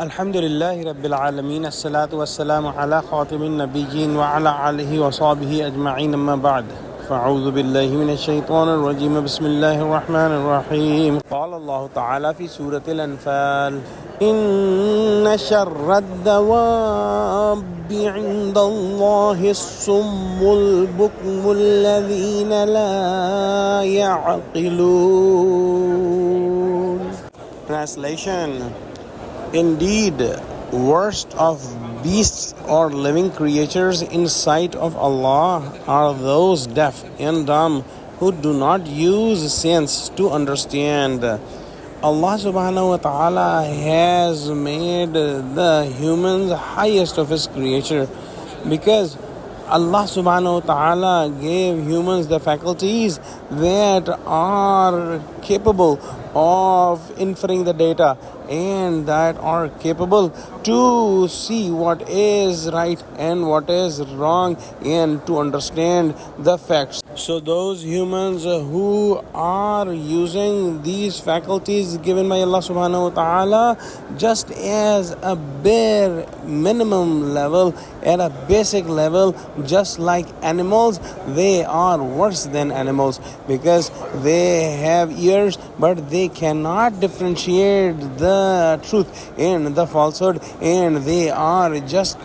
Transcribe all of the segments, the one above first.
Alhamdulillahi Rabbil Alameen. As-salatu was-salamu ala khatimin nabiyyin wa ala alihi wa sahbihi ajma'in amma ba'd. فأعوذ بالله من الشيطان الرجيم بسم الله الرحمن الرحيم قال الله تعالى في سورة الأنفال إن شر الدواب عند الله الصم البكم الذين لا يعقلون. Translation: Indeed, worst of beasts or living creatures in sight of Allah are those deaf and dumb who do not use sense to understand. Allah subhanahu wa ta'ala has made the humans highest of his creature because Allah subhanahu wa ta'ala gave humans the faculties that are capable of inferring the data and that are capable to see what is right and what is wrong and to understand the facts. So those humans who are using these faculties given by Allah subhanahu wa ta'ala just as a bare minimum level, at a basic level, just like animals, they are worse than animals because they have ears but they cannot differentiate the truth and the falsehood, and they are just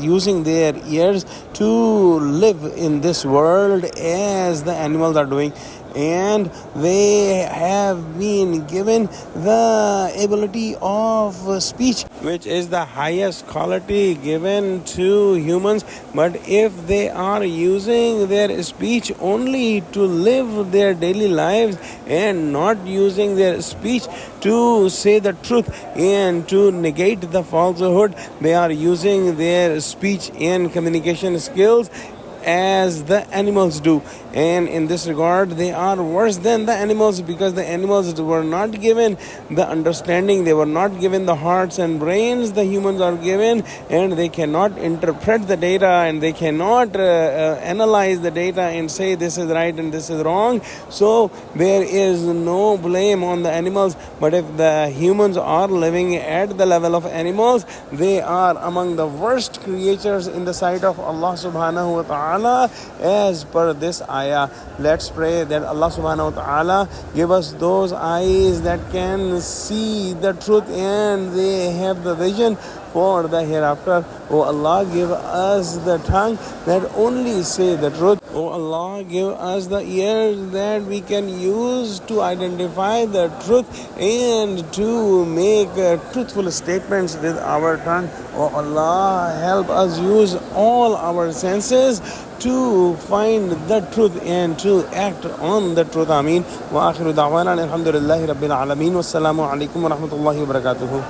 using their ears to live in this world as the animals are doing. And they have been given the ability of speech, which is the highest quality given to humans. But if they are using their speech only to live their daily lives and not using their speech to say the truth and to negate the falsehood, they are using their speech and communication skills as the animals do, and in this regard they are worse than the animals because the animals were not given the understanding, they were not given the hearts and brains the humans are given, and they cannot interpret the data and they cannot analyze the data and say this is right and this is wrong. So there is no blame on the animals, but if the humans are living at the level of animals, they are among the worst creatures in the sight of Allah subhanahu wa ta'ala. As per this ayah, let's pray that Allah subhanahu wa ta'ala give us those eyes that can see the truth and they have the vision for the hereafter. Oh Allah, give us the tongue that only say the truth. Oh Allah, give us the ears that we can use to identify the truth and to make truthful statements with our tongue. Oh Allah, help us use all our senses to find the truth and to act on the truth. Ameen. Wa akhiru da'wana alhamdulillahi rabbil alameen. Wassalamu alaikum wa rahmatullahi wa barakatuhu.